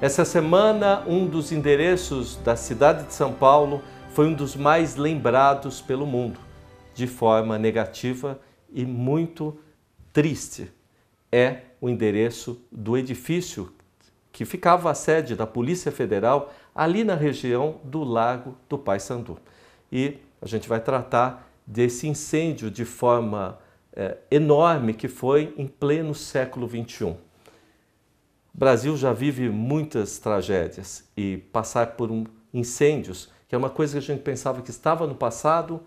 Essa semana, um dos endereços da cidade de São Paulo foi um dos mais lembrados pelo mundo, de forma negativa e muito triste. É o endereço do edifício que ficava a sede da Polícia Federal ali na região do Largo do Paissandu. E a gente vai tratar desse incêndio de forma enorme que foi em pleno século XXI. O Brasil já vive muitas tragédias e passar por incêndios, que é uma coisa que a gente pensava que estava no passado,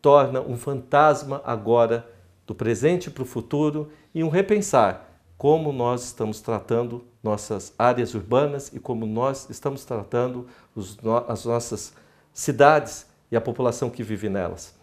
torna um fantasma agora do presente para o futuro e um repensar como nós estamos tratando nossas áreas urbanas e como nós estamos tratando as nossas cidades e a população que vive nelas.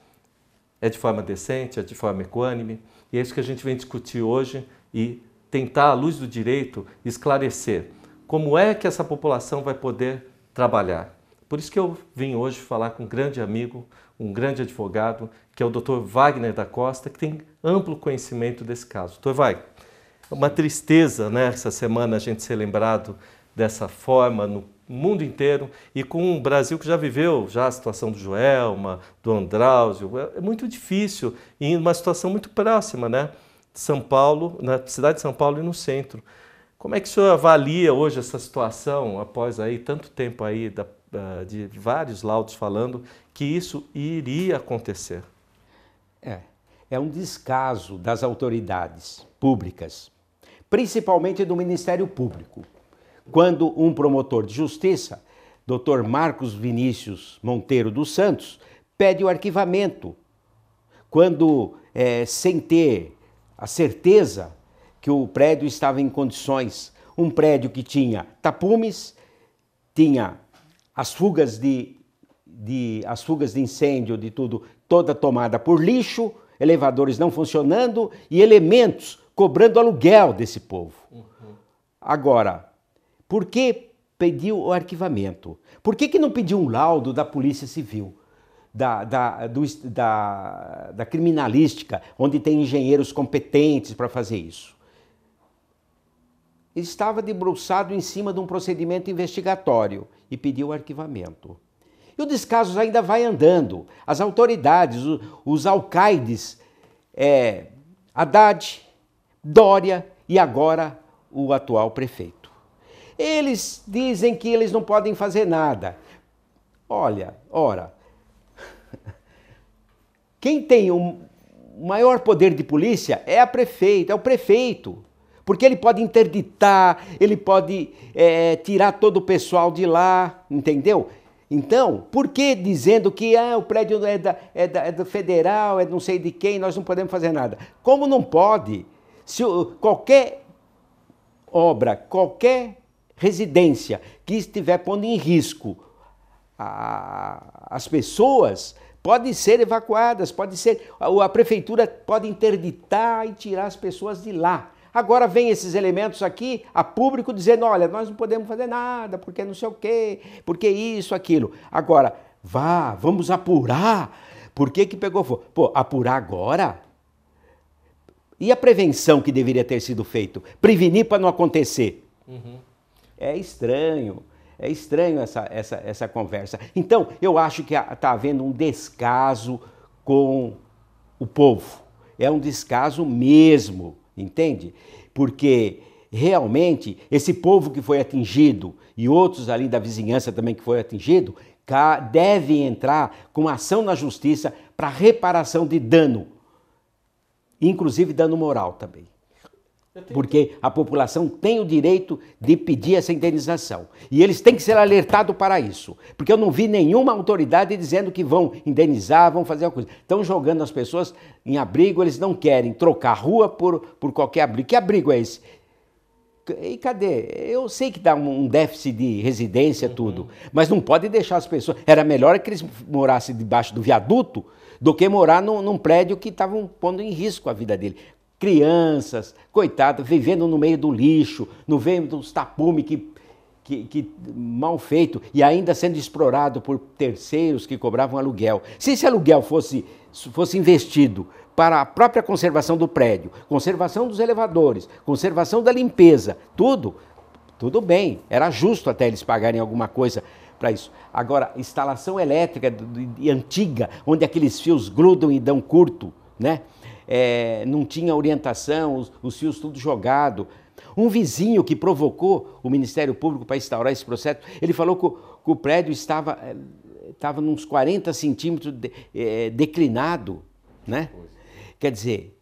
É de forma decente, é de forma equânime, e é isso que a gente vem discutir hoje e tentar, à luz do direito, esclarecer como é que essa população vai poder trabalhar. Por isso que eu vim hoje falar com um grande amigo, um grande advogado, que é o Dr. Wagner da Costa, que tem amplo conhecimento desse caso. Dr. Wagner, é uma tristeza, né, essa semana a gente ser lembrado dessa forma no mundo inteiro e com um Brasil que já viveu a situação do Joelma, do Andrauzio. É muito difícil e em uma situação muito próxima, né? São Paulo, na cidade de São Paulo e no centro. Como é que o senhor avalia hoje essa situação, após aí tanto tempo aí de vários laudos falando que isso iria acontecer? É um descaso das autoridades públicas, principalmente do Ministério Público, quando um promotor de justiça, Dr. Marcos Vinícius Monteiro dos Santos, pede o arquivamento, quando, sem ter a certeza que o prédio estava em condições, um prédio que tinha tapumes, tinha as fugas de incêndio, de tudo, toda tomada por lixo, elevadores não funcionando e elementos cobrando aluguel desse povo. Agora, por que pediu o arquivamento? Por que não pediu um laudo da Polícia Civil? Da criminalística, onde tem engenheiros competentes para fazer isso. Ele estava debruçado em cima de um procedimento investigatório e pediu o arquivamento. E o descaso ainda vai andando. As autoridades, os alcaides, Haddad, Dória e agora o atual prefeito. Eles dizem que eles não podem fazer nada. Ora, quem tem o maior poder de polícia é o prefeito. Porque ele pode interditar, ele pode tirar todo o pessoal de lá, entendeu? Então, por que dizendo que o prédio é do federal, é não sei de quem, nós não podemos fazer nada? Como não pode? Se qualquer obra, qualquer residência que estiver pondo em risco as pessoas, podem ser evacuadas, a prefeitura pode interditar e tirar as pessoas de lá. Agora vem esses elementos aqui, a público, dizendo, olha, nós não podemos fazer nada, porque não sei o quê, porque isso, aquilo. Agora, vamos apurar. Por que pegou fogo? Pô, apurar agora? E a prevenção que deveria ter sido feita? Prevenir para não acontecer. É estranho essa conversa. Então, eu acho que está havendo um descaso com o povo. É um descaso mesmo. Entende? Porque realmente esse povo que foi atingido e outros ali da vizinhança também que foi atingido, devem entrar com ação na justiça para reparação de dano, inclusive dano moral também. Porque a população tem o direito de pedir essa indenização. E eles têm que ser alertados para isso. Porque eu não vi nenhuma autoridade dizendo que vão indenizar, vão fazer uma coisa. Estão jogando as pessoas em abrigo, eles não querem trocar rua por qualquer abrigo. Que abrigo é esse? E cadê? Eu sei que dá um déficit de residência, tudo. Mas não pode deixar as pessoas... Era melhor que eles morassem debaixo do viaduto do que morar num prédio que estavam pondo em risco a vida dele. Crianças, coitadas, vivendo no meio do lixo, no meio dos tapumes que mal feito e ainda sendo explorado por terceiros que cobravam aluguel. Se esse aluguel fosse investido para a própria conservação do prédio, conservação dos elevadores, conservação da limpeza, tudo, Tudo bem, era justo até eles pagarem alguma coisa para isso. Agora, instalação elétrica antiga, onde aqueles fios grudam e dão curto, né? Não tinha orientação, os fios tudo jogado. Um vizinho que provocou o Ministério Público para instaurar esse processo, ele falou que o prédio estava uns 40 centímetros declinado, né? Quer dizer,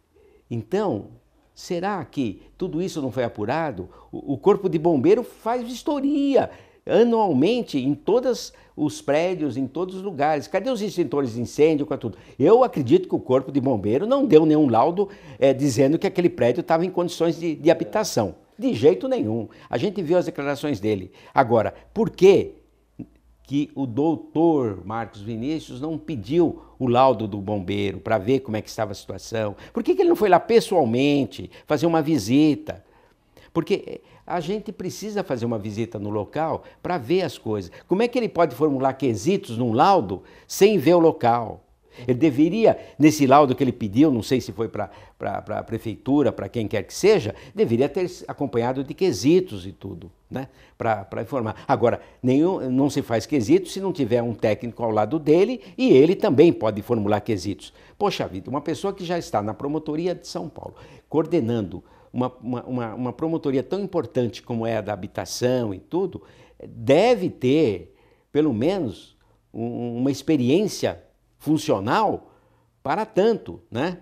então, será que tudo isso não foi apurado? O Corpo de Bombeiro faz vistoria anualmente em todos os prédios, em todos os lugares. Cadê os extintores de incêndio, com tudo? Eu acredito que o Corpo de Bombeiro não deu nenhum laudo dizendo que aquele prédio estava em condições de habitação. De jeito nenhum. A gente viu as declarações dele. Agora, por que o doutor Marcos Vinícius não pediu o laudo do bombeiro para ver como é que estava a situação? Por que ele não foi lá pessoalmente fazer uma visita? Porque a gente precisa fazer uma visita no local para ver as coisas. Como é que ele pode formular quesitos num laudo sem ver o local? Ele deveria, nesse laudo que ele pediu, não sei se foi para a prefeitura, para quem quer que seja, deveria ter acompanhado de quesitos e tudo, né? Para informar. Agora, não se faz quesitos se não tiver um técnico ao lado dele e ele também pode formular quesitos. Poxa vida, uma pessoa que já está na promotoria de São Paulo, coordenando uma promotoria tão importante como é a da habitação e tudo, deve ter, pelo menos, uma experiência funcional para tanto, né?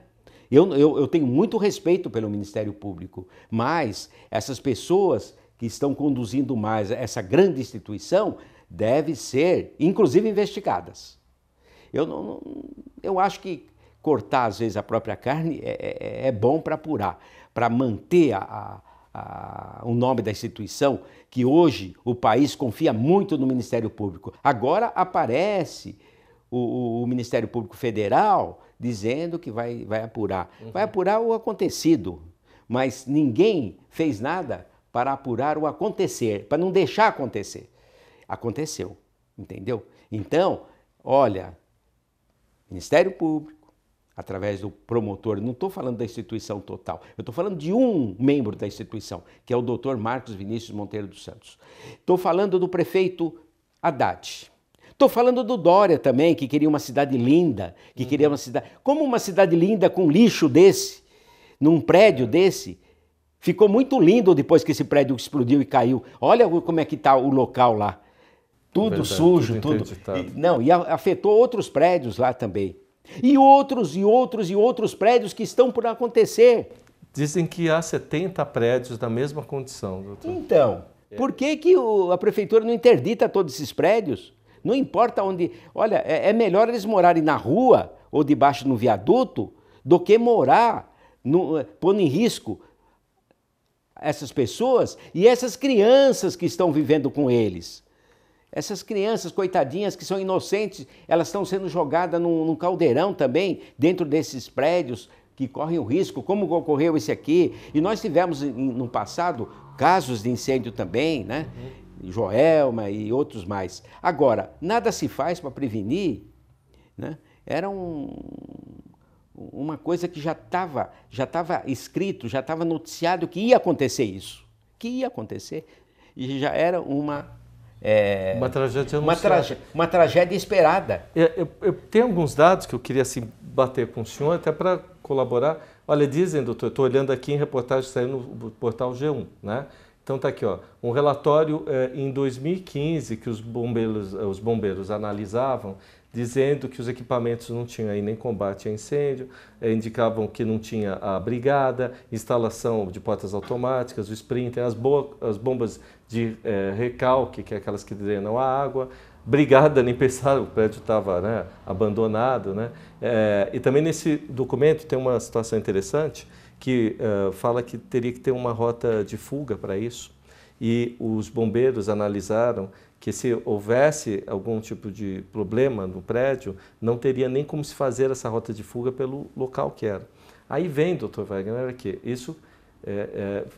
Eu tenho muito respeito pelo Ministério Público, mas essas pessoas que estão conduzindo mais essa grande instituição devem ser, inclusive, investigadas. Eu acho que cortar, às vezes, a própria carne é bom para apurar, para manter o nome da instituição, que hoje o país confia muito no Ministério Público. Agora aparece o Ministério Público Federal dizendo que vai apurar. Vai apurar o acontecido, mas ninguém fez nada para apurar o acontecer, para não deixar acontecer. Aconteceu, entendeu? Então, olha, Ministério Público, através do promotor, não estou falando da instituição total, eu estou falando de um membro da instituição, que é o doutor Marcos Vinícius Monteiro dos Santos. Estou falando do prefeito Haddad. Estou falando do Dória também, que queria uma cidade linda, que queria uma cidade... Como uma cidade linda com lixo desse, num prédio desse? Ficou muito lindo depois que esse prédio explodiu e caiu. Olha como é que está o local lá. Tudo verdade, sujo, tudo. E afetou outros prédios lá também. E outros prédios que estão por acontecer. Dizem que há 70 prédios na mesma condição, doutor. Então, por que a prefeitura não interdita todos esses prédios? Não importa onde... Olha, é melhor eles morarem na rua ou debaixo no viaduto do que morar, pondo em risco essas pessoas e essas crianças que estão vivendo com eles. Essas crianças, coitadinhas, que são inocentes, elas estão sendo jogadas num caldeirão também, dentro desses prédios que correm o risco, como ocorreu esse aqui. E nós tivemos, no passado, casos de incêndio também, né? Joelma e outros mais. Agora, nada se faz para prevenir, né? Era uma coisa que já estava escrito, já estava noticiado que ia acontecer isso. Que ia acontecer. E já era uma tragédia anunciada. Uma tragédia esperada. Eu tenho alguns dados que eu queria assim, bater com o senhor, até para colaborar. Olha, dizem, doutor, eu estou olhando aqui em reportagem saindo no portal G1, né? Então está aqui, ó, um relatório em 2015 que os bombeiros analisavam, dizendo que os equipamentos não tinham aí nem combate a incêndio, indicavam que não tinha a brigada, instalação de portas automáticas, o sprinter, as bombas de recalque, que é aquelas que drenam a água, brigada, nem pensar, o prédio estava, né, abandonado, né? E também nesse documento tem uma situação interessante, que fala que teria que ter uma rota de fuga para isso. E os bombeiros analisaram que se houvesse algum tipo de problema no prédio, não teria nem como se fazer essa rota de fuga pelo local que era. Aí vem, doutor Wagner, que isso,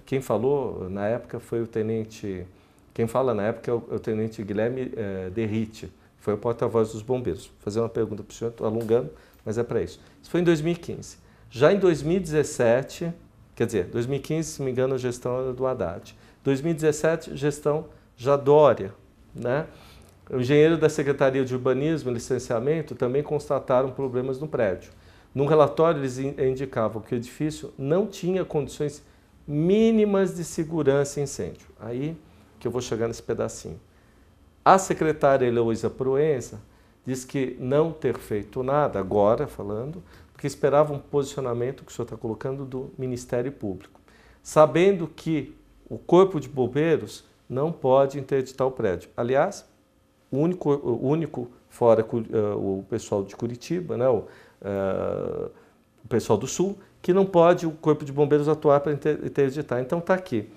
quem falou na época foi o tenente, quem fala na época é o tenente Guilherme Derrite, foi o porta-voz dos bombeiros. Vou fazer uma pergunta para o senhor, estou alongando, mas é para isso. Isso foi em 2015. Já em 2017, quer dizer, 2015, se não me engano, a gestão era do Haddad. 2017, gestão já Dória, né? O engenheiro da Secretaria de Urbanismo e Licenciamento também constataram problemas no prédio. Num relatório, eles indicavam que o edifício não tinha condições mínimas de segurança e incêndio. Aí que eu vou chegar nesse pedacinho. A secretária Heloísa Proença diz que não ter feito nada, agora falando, porque esperava um posicionamento que o senhor está colocando do Ministério Público, sabendo que o Corpo de Bombeiros não pode interditar o prédio. Aliás, o único fora o pessoal de Curitiba, né, o pessoal do Sul, que não pode o Corpo de Bombeiros atuar para interditar. Então está aqui.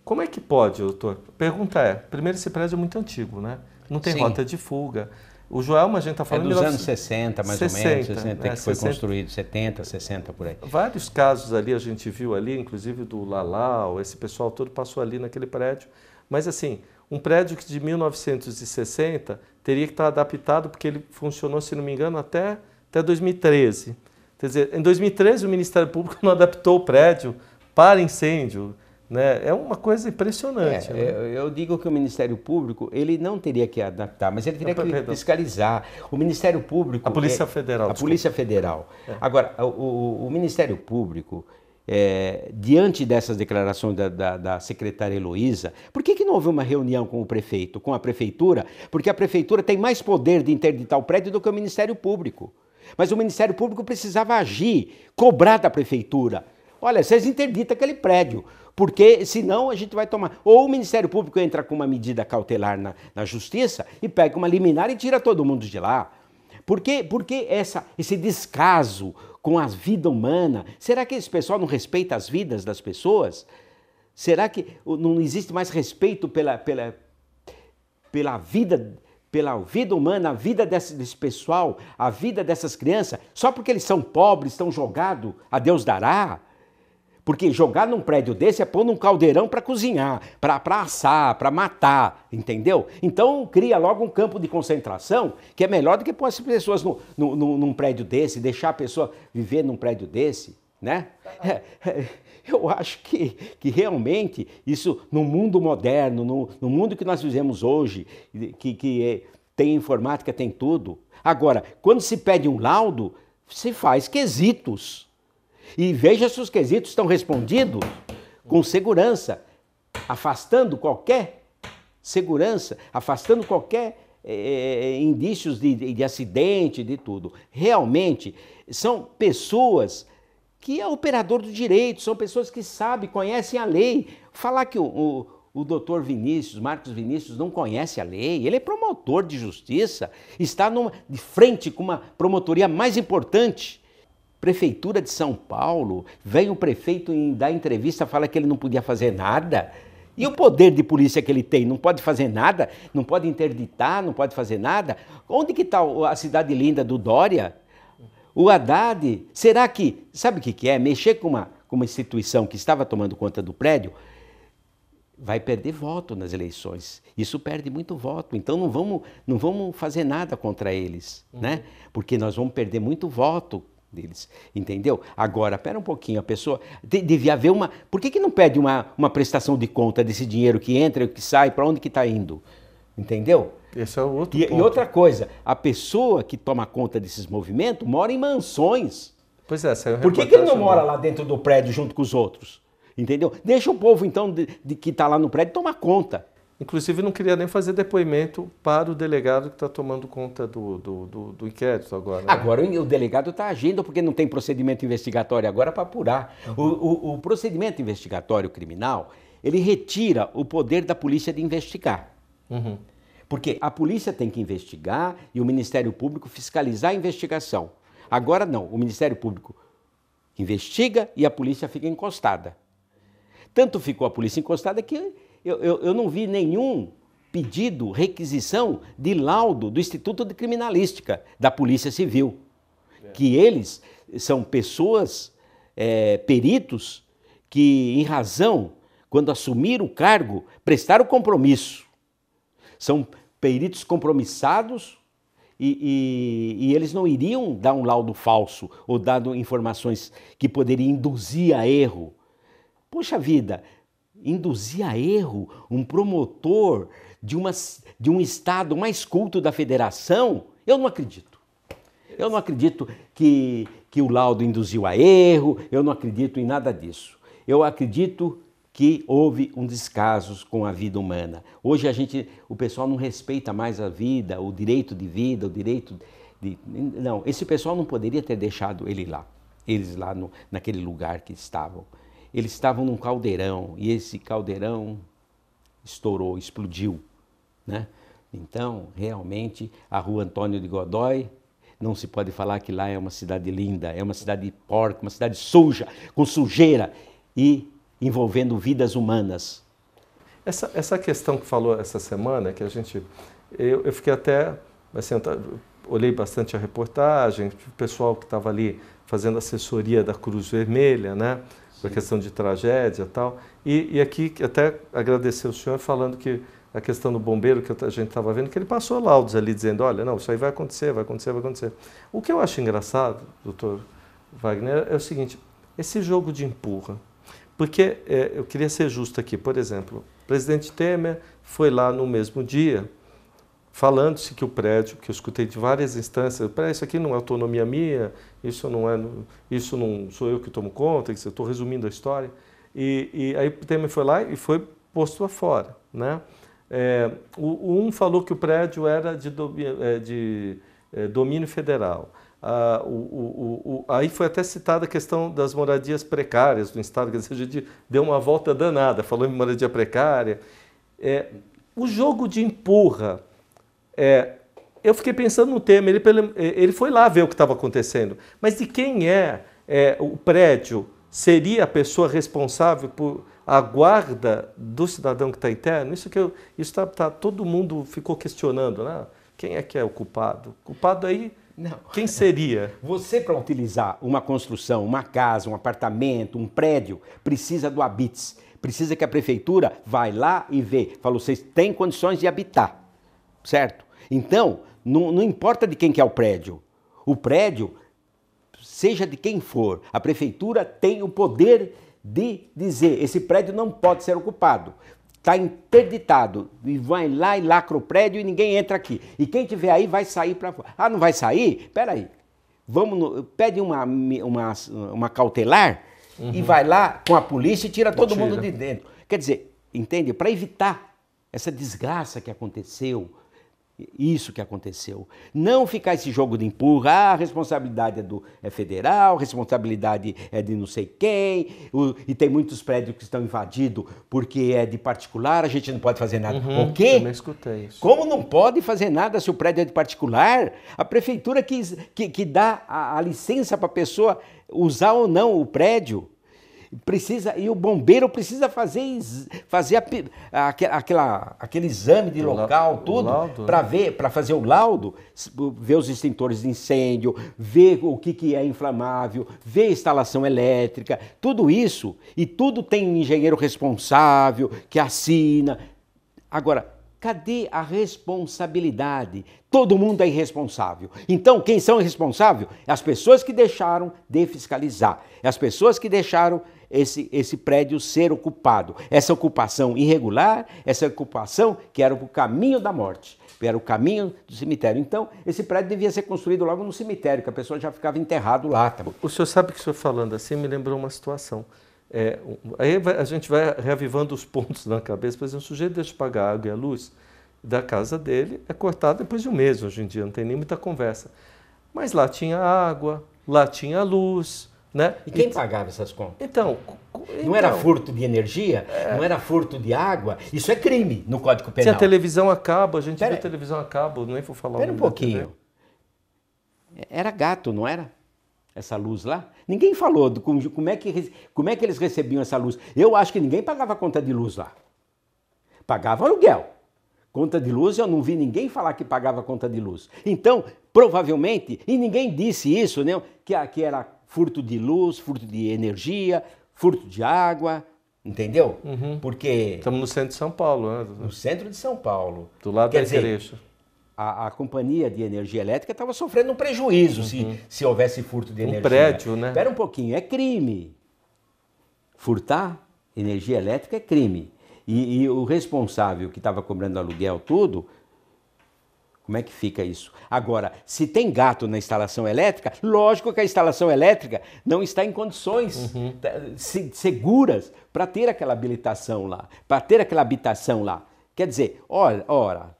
Como é que pode, doutor? A pergunta é, primeiro, esse prédio é muito antigo, né? Não tem rota de fuga. O Joelma, a gente está falando... É dos anos 60, mais 60, ou menos, 60, que foi 60. construído, 70, 60, por aí. Vários casos ali, a gente viu ali, inclusive do Lalau, esse pessoal todo passou ali naquele prédio. Mas assim, um prédio que de 1960 teria que estar adaptado, porque ele funcionou, se não me engano, até 2013. Quer dizer, em 2013 o Ministério Público não adaptou o prédio para incêndio. Né? É uma coisa impressionante. Né? Eu digo que o Ministério Público ele não teria que adaptar, mas ele teria que fiscalizar. O Ministério Público... A Polícia Federal. A Polícia Federal. Agora, o Ministério Público, diante dessas declarações da secretária Heloísa, por que não houve uma reunião com o prefeito, com a prefeitura? Porque a prefeitura tem mais poder de interditar o prédio do que o Ministério Público. Mas o Ministério Público precisava agir, cobrar da prefeitura. Olha, vocês interditam aquele prédio, porque senão a gente vai tomar... Ou o Ministério Público entra com uma medida cautelar na Justiça e pega uma liminar e tira todo mundo de lá. Por que esse descaso com a vida humana? Será que esse pessoal não respeita as vidas das pessoas? Será que não existe mais respeito pela vida humana, a vida desse pessoal, a vida dessas crianças? Só porque eles são pobres, estão jogados, a Deus dará? Porque jogar num prédio desse é pôr num caldeirão para cozinhar, para assar, para matar, entendeu? Então cria logo um campo de concentração que é melhor do que pôr as pessoas num prédio desse, deixar a pessoa viver num prédio desse, né? Eu acho que realmente isso no mundo moderno, no mundo que nós vivemos hoje, que tem informática, tem tudo. Agora, quando se pede um laudo, se faz quesitos. E veja se os quesitos estão respondidos com segurança, afastando qualquer segurança, afastando qualquer indícios de acidente, de tudo. Realmente, são pessoas que é operador do direito, são pessoas que sabem, conhecem a lei. Falar que o doutor Vinícius, Marcos Vinícius, não conhece a lei, ele é promotor de justiça, está de frente com uma promotoria mais importante. Prefeitura de São Paulo, vem o prefeito dar entrevista, fala que ele não podia fazer nada. E o poder de polícia que ele tem? Não pode fazer nada? Não pode interditar? Não pode fazer nada? Onde que está a cidade linda do Dória? O Haddad? Será que, sabe o que é? Mexer com uma instituição que estava tomando conta do prédio, vai perder voto nas eleições. Isso perde muito voto. Então não vamos fazer nada contra eles, né? Porque nós vamos perder muito voto deles, entendeu? Agora, pera um pouquinho, a pessoa... Devia haver uma... Por que não pede uma prestação de conta desse dinheiro que entra e que sai, para onde que está indo? Entendeu? Esse é o outro ponto. E outra coisa, a pessoa que toma conta desses movimentos mora em mansões. Pois é, saiu Por que ele não mora lá dentro do prédio junto com os outros? Entendeu? Deixa o povo, então, que está lá no prédio tomar conta. Inclusive, não queria nem fazer depoimento para o delegado que está tomando conta do inquérito agora. Né? Agora o delegado está agindo porque não tem procedimento investigatório agora para apurar. O procedimento investigatório criminal, ele retira o poder da polícia de investigar. Porque a polícia tem que investigar e o Ministério Público fiscalizar a investigação. Agora não, o Ministério Público investiga e a polícia fica encostada. Tanto ficou a polícia encostada que... Eu não vi nenhum pedido, requisição de laudo do Instituto de Criminalística da Polícia Civil. Que eles são pessoas, peritos, que em razão, quando assumiram o cargo, prestaram compromisso. São peritos compromissados e eles não iriam dar um laudo falso ou dar informações que poderiam induzir a erro. Poxa vida... induzir a erro um promotor de um Estado mais culto da federação, eu não acredito. Eu não acredito que o laudo induziu a erro, eu não acredito em nada disso. Eu acredito que houve um descaso com a vida humana. Hoje o pessoal não respeita mais a vida, o direito de vida, o direito de... Não, esse pessoal não poderia ter deixado eles lá naquele lugar que estavam. Eles estavam num caldeirão e esse caldeirão estourou, explodiu, né? Então, realmente, a Rua Antônio de Godoy, não se pode falar que lá é uma cidade linda, é uma cidade porca, uma cidade suja, com sujeira e envolvendo vidas humanas. Essa questão que falou essa semana, que eu fiquei até, assim, olhei bastante a reportagem, o pessoal que estava ali fazendo assessoria da Cruz Vermelha, né, a questão de tragédia e tal, e aqui até agradecer o senhor falando que a questão do bombeiro que a gente estava vendo, que ele passou laudos ali dizendo, olha, não, isso aí vai acontecer, vai acontecer, vai acontecer. O que eu acho engraçado, doutor Wagner, é o seguinte, esse jogo de empurra, porque eu queria ser justo aqui, por exemplo, o presidente Temer foi lá no mesmo dia, falando-se que o prédio, que eu escutei de várias instâncias, isso aqui não é autonomia minha, isso não sou eu que tomo conta, eu estou resumindo a história, e aí o Temer foi lá e foi posto afora, né? Um falou que o prédio era de domínio federal. Aí foi até citada a questão das moradias precárias do Estado, quer dizer, a gente deu uma volta danada, falou em moradia precária. O jogo de empurra, eu fiquei pensando no tema, ele foi lá ver o que estava acontecendo, mas de quem o prédio? Seria a pessoa responsável por a guarda do cidadão que está interno? Todo mundo ficou questionando, né? Quem é que é o culpado? O culpado aí, não. Quem seria? Você, para utilizar uma construção, uma casa, um apartamento, um prédio, precisa do habites. Precisa que a prefeitura vai lá e vê. Falou, vocês têm condições de habitar, certo? Então, não importa de quem que é o prédio. O prédio, seja de quem for, a prefeitura tem o poder de dizer, esse prédio não pode ser ocupado, está interditado, e vai lá e lacra o prédio e ninguém entra aqui. E quem tiver aí vai sair para fora. Ah, não vai sair? Espera aí, pede uma cautelar e vai lá com a polícia e tira todo mundo de dentro. Quer dizer, entende? Para evitar essa desgraça que aconteceu, isso que aconteceu. Não ficar esse jogo de empurra, a responsabilidade é federal, a responsabilidade é de não sei quem, e tem muitos prédios que estão invadidos porque é de particular, a gente não pode fazer nada. O quê? Também escutei isso. Como não pode fazer nada se o prédio é de particular? A prefeitura que dá a licença para a pessoa usar ou não o prédio. E o bombeiro precisa fazer aquele exame de local, tudo, para fazer o laudo, ver os extintores de incêndio, ver o que é inflamável, ver a instalação elétrica, tudo isso, e tudo tem um engenheiro responsável que assina. Agora, cadê a responsabilidade? Todo mundo é irresponsável. Então, quem são irresponsáveis? As pessoas que deixaram de fiscalizar, as pessoas que deixaram esse prédio ser ocupado. Essa ocupação irregular, essa ocupação que era o caminho da morte, era o caminho do cemitério. Então, esse prédio devia ser construído logo no cemitério, que a pessoa já ficava enterrado lá. Tá? O senhor sabe que o senhor falando assim me lembrou uma situação. Aí a gente vai reavivando os pontos na cabeça. Por exemplo, o sujeito deixa de pagar a água e a luz da casa dele, é cortado depois de um mês hoje em dia, não tem nem muita conversa. Mas lá tinha água, lá tinha luz, né? E quem pagava essas contas? Então, não era furto de energia? Não era furto de água? Isso é crime no Código Penal. Se a televisão acaba, a gente vê a televisão acaba, nem vou falar o nome. Espera um pouquinho. Era gato, não era? Essa luz lá? Ninguém falou como é que eles recebiam essa luz. Eu acho que ninguém pagava conta de luz lá. Pagava aluguel. Conta de luz, eu não vi ninguém falar que pagava conta de luz. Então, provavelmente, e ninguém disse isso, né, que era furto de luz, furto de energia, furto de água, entendeu? Porque... Estamos no centro de São Paulo, né? No centro de São Paulo. Do lado da igreja. A companhia de energia elétrica estava sofrendo um prejuízo se houvesse furto de energia. Um prédio, né? Espera um pouquinho, é crime. Furtar energia elétrica é crime. E o responsável que estava cobrando aluguel, tudo, como é que fica isso? Agora, se tem gato na instalação elétrica, lógico que a instalação elétrica não está em condições seguras para ter aquela habilitação lá, para ter aquela habitação lá. Quer dizer, ora,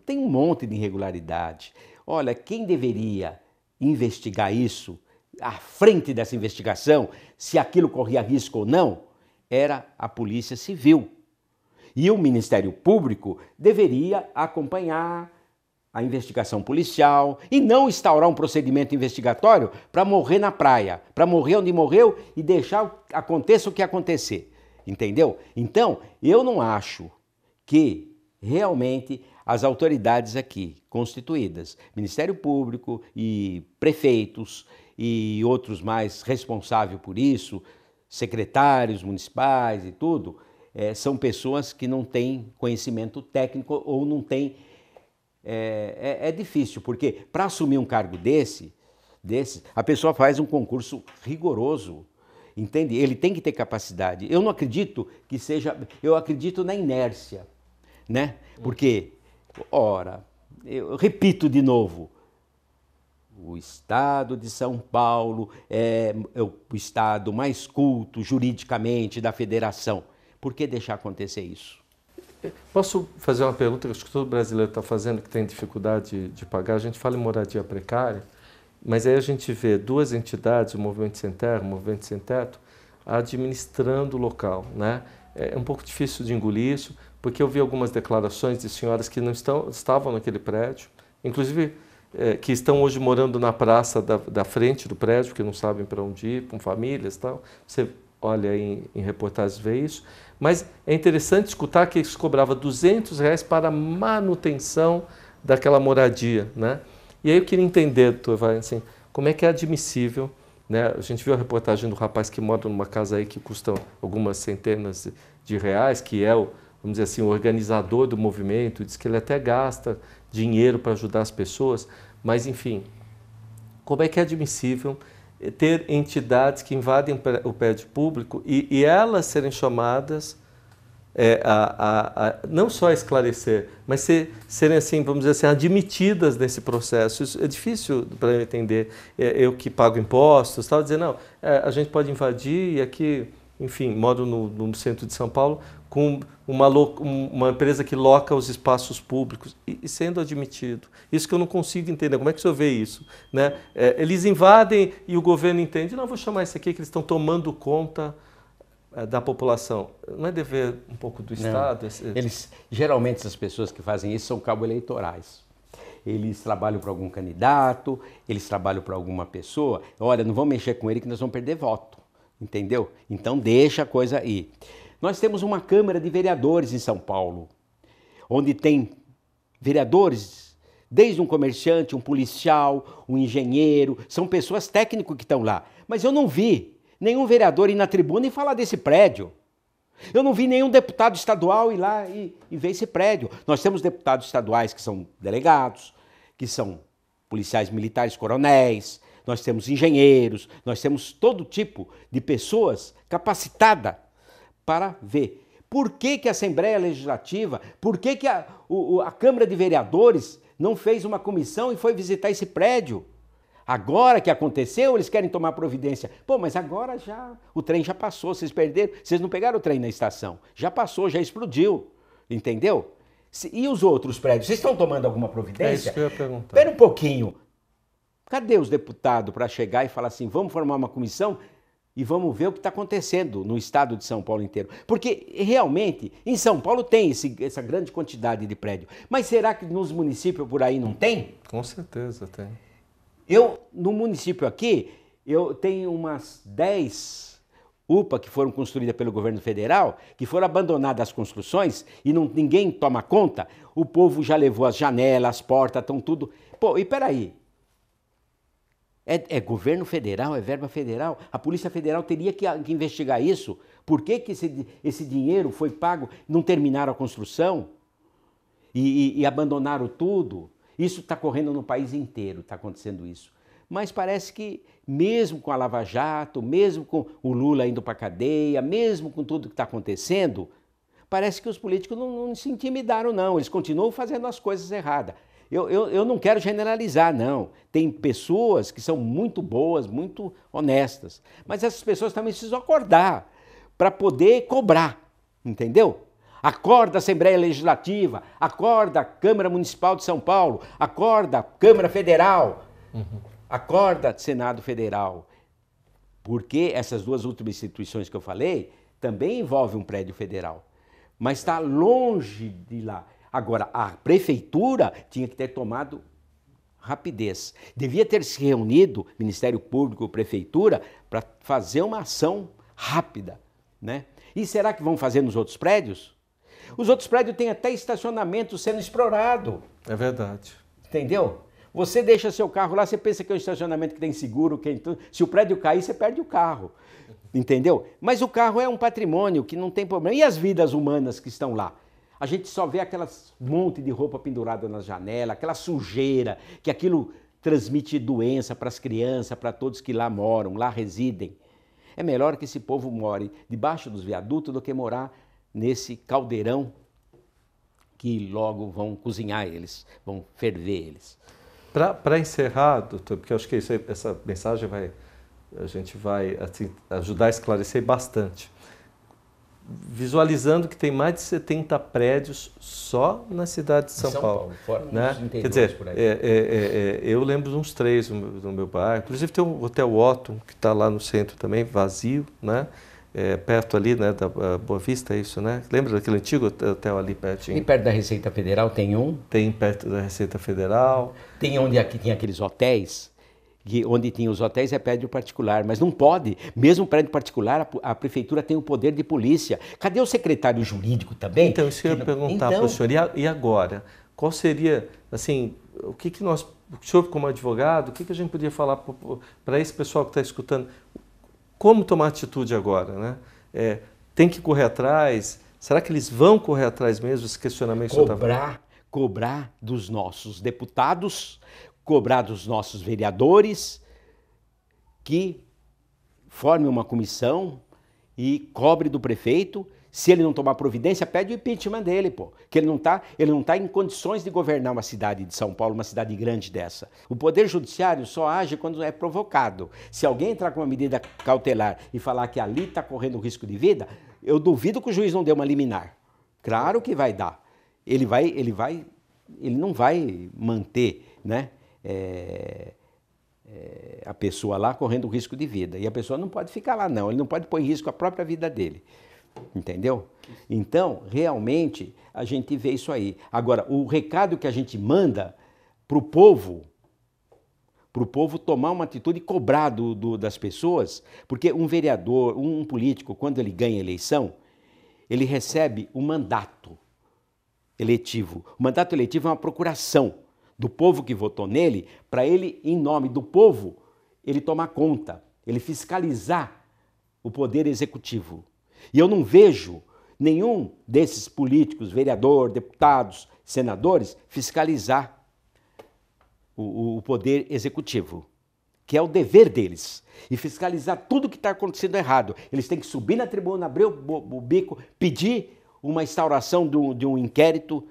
tem um monte de irregularidade. Olha, quem deveria investigar isso, à frente dessa investigação, se aquilo corria risco ou não, era a Polícia Civil. E o Ministério Público deveria acompanhar a investigação policial e não instaurar um procedimento investigatório para morrer na praia, para morrer onde morreu e deixar aconteça o que acontecer. Entendeu? Então, eu não acho que realmente as autoridades aqui constituídas, Ministério Público e prefeitos e outros mais responsáveis por isso, secretários municipais e tudo, são pessoas que não têm conhecimento técnico ou não têm... É difícil, porque para assumir um cargo desse, a pessoa faz um concurso rigoroso, entende? Ele tem que ter capacidade. Eu não acredito que seja... Eu acredito na inércia, né? Porque, ora, eu repito de novo, o Estado de São Paulo é o Estado mais culto juridicamente da federação. Por que deixar acontecer isso? Posso fazer uma pergunta que acho que todo brasileiro está fazendo, que tem dificuldade de pagar? A gente fala em moradia precária, mas aí a gente vê duas entidades, o Movimento Sem Terra, o Movimento Sem Teto, administrando o local, né? É um pouco difícil de engolir isso, porque eu vi algumas declarações de senhoras que não estavam naquele prédio, inclusive que estão hoje morando na praça da frente do prédio, porque não sabem para onde ir, com famílias e tal. Você olha aí em reportagens, vê isso. Mas é interessante escutar que eles cobravam R$200 para a manutenção daquela moradia, né? E aí eu queria entender, doutor Vai, assim, como é que é admissível, né? A gente viu a reportagem do rapaz que mora numa casa aí que custa algumas centenas de reais, que é o, vamos dizer assim, o organizador do movimento, diz que ele até gasta dinheiro para ajudar as pessoas, mas enfim, como é que é admissível ter entidades que invadem o prédio público e elas serem chamadas não só a esclarecer, mas serem, assim, vamos dizer assim, admitidas nesse processo? Isso é difícil para eu entender. Eu que pago impostos, tal, dizer, não, a gente pode invadir e aqui, enfim, moro no centro de São Paulo, com uma empresa que loca os espaços públicos e sendo admitido. Isso que eu não consigo entender. Como é que o senhor vê isso? Né? Eles invadem e o governo entende, não, vou chamar isso aqui que eles estão tomando conta da população. Não é dever um pouco do Estado? Geralmente essas pessoas que fazem isso são cabo eleitorais. Eles trabalham para algum candidato, eles trabalham para alguma pessoa. Olha, não vamos mexer com ele que nós vamos perder voto. Entendeu? Então deixa a coisa aí. Nós temos uma Câmara de Vereadores em São Paulo, onde tem vereadores, desde um comerciante, um policial, um engenheiro, são pessoas técnicas que estão lá. Mas eu não vi nenhum vereador ir na tribuna e falar desse prédio. Eu não vi nenhum deputado estadual ir lá e ver esse prédio. Nós temos deputados estaduais que são delegados, que são policiais militares, coronéis, nós temos engenheiros, nós temos todo tipo de pessoas capacitadas para ver. Por que a Assembleia Legislativa, por que a Câmara de Vereadores não fez uma comissão e foi visitar esse prédio? Agora que aconteceu, eles querem tomar providência. Pô, mas agora o trem já passou, vocês perderam, vocês não pegaram o trem na estação. Já passou, já explodiu, entendeu? E os outros prédios, vocês estão tomando alguma providência? É isso que eu ia perguntar. Espera um pouquinho. Cadê os deputados para chegar e falar assim, vamos formar uma comissão e vamos ver o que está acontecendo no estado de São Paulo inteiro? Porque realmente em São Paulo tem essa grande quantidade de prédio. Mas será que nos municípios por aí não tem? Com certeza tem. No município aqui, eu tenho umas 10 UPA que foram construídas pelo governo federal, que foram abandonadas as construções e ninguém toma conta. O povo já levou as janelas, as portas, estão tudo... Pô, e peraí. É governo federal, é verba federal. A Polícia Federal teria que investigar isso. Por que esse dinheiro foi pago? Não terminaram a construção e abandonaram tudo? Isso está correndo no país inteiro, está acontecendo isso. Mas parece que, mesmo com a Lava Jato, mesmo com o Lula indo para a cadeia, mesmo com tudo que está acontecendo, parece que os políticos não se intimidaram, não. Eles continuam fazendo as coisas erradas. Eu não quero generalizar, não. Tem pessoas que são muito boas, muito honestas. Mas essas pessoas também precisam acordar para poder cobrar, entendeu? Acorda Assembleia Legislativa, acorda Câmara Municipal de São Paulo, acorda Câmara Federal, acorda Senado Federal. Porque essas duas últimas instituições que eu falei também envolvem um prédio federal. Mas está longe de lá. Agora, a prefeitura tinha que ter tomado rapidez. Devia ter se reunido, Ministério Público, prefeitura, para fazer uma ação rápida, né? E será que vão fazer nos outros prédios? Os outros prédios têm até estacionamento sendo explorado. É verdade. Entendeu? Você deixa seu carro lá, você pensa que é um estacionamento que tem seguro, se o prédio cair, você perde o carro. Entendeu? Mas o carro é um patrimônio que não tem problema. E as vidas humanas que estão lá? A gente só vê aquelas monte de roupa pendurada na janela, aquela sujeira, que aquilo transmite doença para as crianças, para todos que lá moram, lá residem. É melhor que esse povo more debaixo dos viadutos do que morar nesse caldeirão que logo vão cozinhar eles, vão ferver eles. Para encerrar, doutor, porque eu acho que essa mensagem a gente vai assim, ajudar a esclarecer bastante. Visualizando que tem mais de 70 prédios só na cidade de São Paulo. Fora né? Quer dizer, por aí. eu lembro de uns 3 no meu bairro. Inclusive tem o Hotel Otton, que está lá no centro também, vazio, né? Perto ali, né, da Boa Vista, é isso, né? Lembra daquele antigo hotel ali pertinho? E perto da Receita Federal tem um? Tem perto da Receita Federal. Tem onde aqui tinha aqueles hotéis, onde tinha os hotéis é prédio particular, mas não pode. Mesmo prédio particular, a prefeitura tem o poder de polícia. Cadê o secretário jurídico também? Então, isso que eu ia perguntar para o senhor. E agora? Qual seria, assim, o senhor como advogado, o que a gente podia falar para esse pessoal que está escutando? Como tomar atitude agora, né? Tem que correr atrás? Será que eles vão correr atrás mesmo? Esse questionamento Cobrar dos nossos deputados, cobrar dos nossos vereadores que formem uma comissão e cobre do prefeito. Se ele não tomar providência, pede o impeachment dele, pô. Que ele não tá em condições de governar uma cidade de São Paulo, uma cidade grande dessa. O Poder Judiciário só age quando é provocado. Se alguém entrar com uma medida cautelar e falar que ali está correndo risco de vida, eu duvido que o juiz não dê uma liminar. Claro que vai dar. Ele não vai manter, né, a pessoa lá correndo risco de vida. E a pessoa não pode ficar lá, não. Ele não pode pôr em risco a própria vida dele. Entendeu? Então, realmente, a gente vê isso aí. Agora, o recado que a gente manda para o povo tomar uma atitude e cobrar das pessoas, porque um vereador, um político, quando ele ganha a eleição, ele recebe um mandato eletivo. O mandato eletivo é uma procuração do povo que votou nele, para ele, em nome do povo, ele tomar conta, ele fiscalizar o poder executivo. E eu não vejo nenhum desses políticos, vereador, deputados, senadores, fiscalizar o poder executivo, que é o dever deles, e fiscalizar tudo que está acontecendo errado. Eles têm que subir na tribuna, abrir o bico, pedir uma instauração de um inquérito.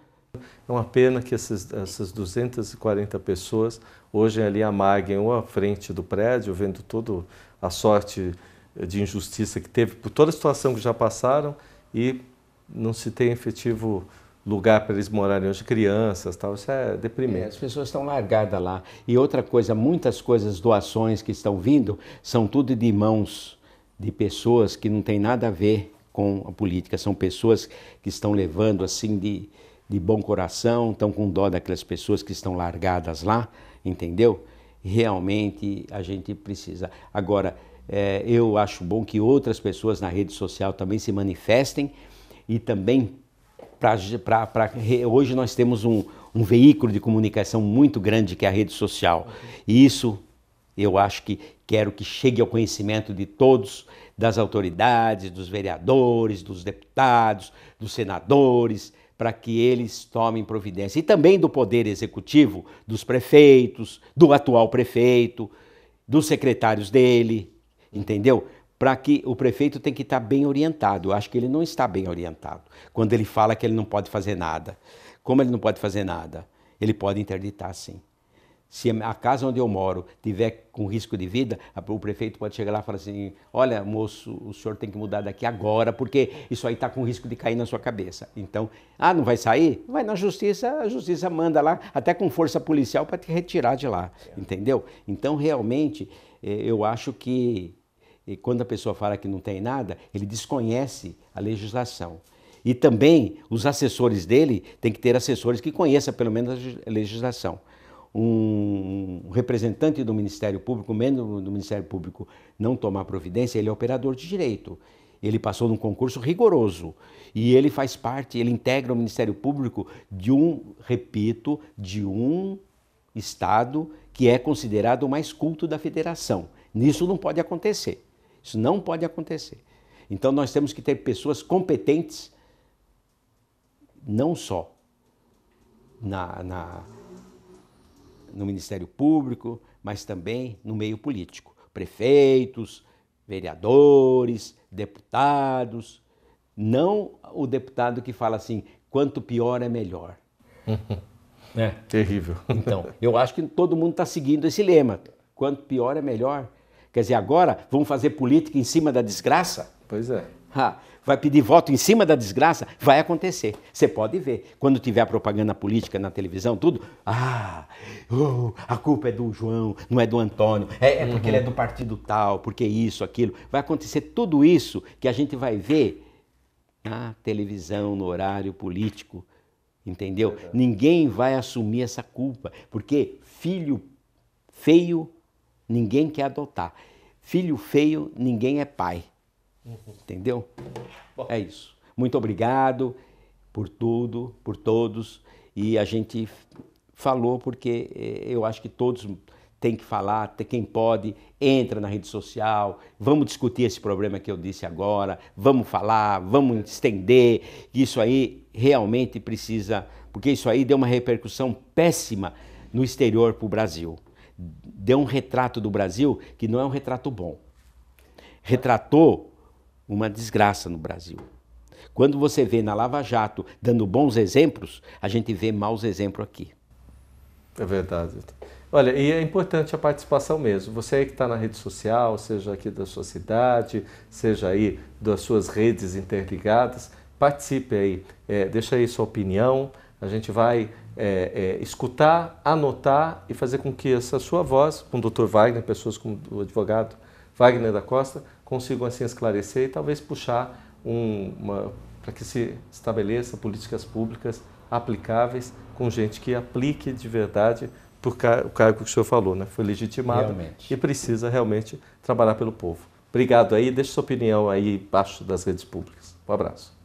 É uma pena que essas 240 pessoas hoje ali amarguem ou à frente do prédio, vendo toda a sorte de injustiça que teve por toda a situação que já passaram e não se tem efetivo lugar para eles morarem hoje, crianças, tal. Isso é deprimente. As pessoas estão largadas lá. E outra coisa, muitas coisas, doações que estão vindo, são tudo de mãos de pessoas que não tem nada a ver com a política. São pessoas que estão levando assim de bom coração, estão com dó daquelas pessoas que estão largadas lá, entendeu? Realmente a gente precisa. Agora, eu acho bom que outras pessoas na rede social também se manifestem e também hoje nós temos um veículo de comunicação muito grande que é a rede social. E isso eu acho que quero que chegue ao conhecimento de todos, das autoridades, dos vereadores, dos deputados, dos senadores, para que eles tomem providência. E também do poder executivo, dos prefeitos, do atual prefeito, dos secretários dele, entendeu? Para que o prefeito tem que estar bem orientado. Eu acho que ele não está bem orientado quando ele fala que ele não pode fazer nada. Como ele não pode fazer nada? Ele pode interditar, sim. Se a casa onde eu moro tiver com risco de vida, o prefeito pode chegar lá e falar assim, olha, moço, o senhor tem que mudar daqui agora, porque isso aí está com risco de cair na sua cabeça. Então, não vai sair? Vai na justiça, a justiça manda lá, até com força policial, para te retirar de lá, entendeu? Então, realmente, eu acho que quando a pessoa fala que não tem nada, ele desconhece a legislação. E também, os assessores dele, tem que ter assessores que conheçam pelo menos a legislação. Um representante do Ministério Público, membro do Ministério Público, não tomar providência, ele é operador de direito. Ele passou num concurso rigoroso e ele faz parte, ele integra o Ministério Público de repito, de um estado que é considerado o mais culto da federação. Isso não pode acontecer. Isso não pode acontecer. Então nós temos que ter pessoas competentes, não só no Ministério Público, mas também no meio político. Prefeitos, vereadores, deputados. Não o deputado que fala assim, quanto pior é melhor. Terrível. Então, eu acho que todo mundo está seguindo esse lema. Quanto pior é melhor. Quer dizer, agora vamos fazer política em cima da desgraça? Pois é. Vai pedir voto em cima da desgraça? Vai acontecer. Você pode ver. Quando tiver propaganda política na televisão, tudo, a culpa é do João, não é do Antônio, é porque ele é do partido tal, porque isso, aquilo. Vai acontecer tudo isso que a gente vai ver na televisão, no horário político, entendeu? Ninguém vai assumir essa culpa, porque filho feio ninguém quer adotar. Filho feio ninguém é pai. Entendeu? Bom. É isso. Muito obrigado por tudo, por todos. E a gente falou porque eu acho que todos têm que falar, quem pode, entra na rede social, vamos discutir esse problema que eu disse agora, vamos falar, vamos estender. Isso aí realmente precisa, porque isso aí deu uma repercussão péssima no exterior para o Brasil. Deu um retrato do Brasil que não é um retrato bom. Retratou uma desgraça no Brasil. Quando você vê na Lava Jato dando bons exemplos, a gente vê maus exemplos aqui. É verdade. Olha, e é importante a participação mesmo. Você aí que está na rede social, seja aqui da sua cidade, seja aí das suas redes interligadas, participe aí, deixa aí sua opinião, a gente vai escutar, anotar e fazer com que essa sua voz, com o Dr. Wagner, pessoas como o advogado Wagner da Costa, consigam assim esclarecer e talvez puxar para que se estabeleça políticas públicas aplicáveis com gente que aplique de verdade por o cargo que o senhor falou, né? Foi legitimado realmente. E precisa realmente trabalhar pelo povo. Obrigado aí, deixe sua opinião aí embaixo das redes públicas. Um abraço.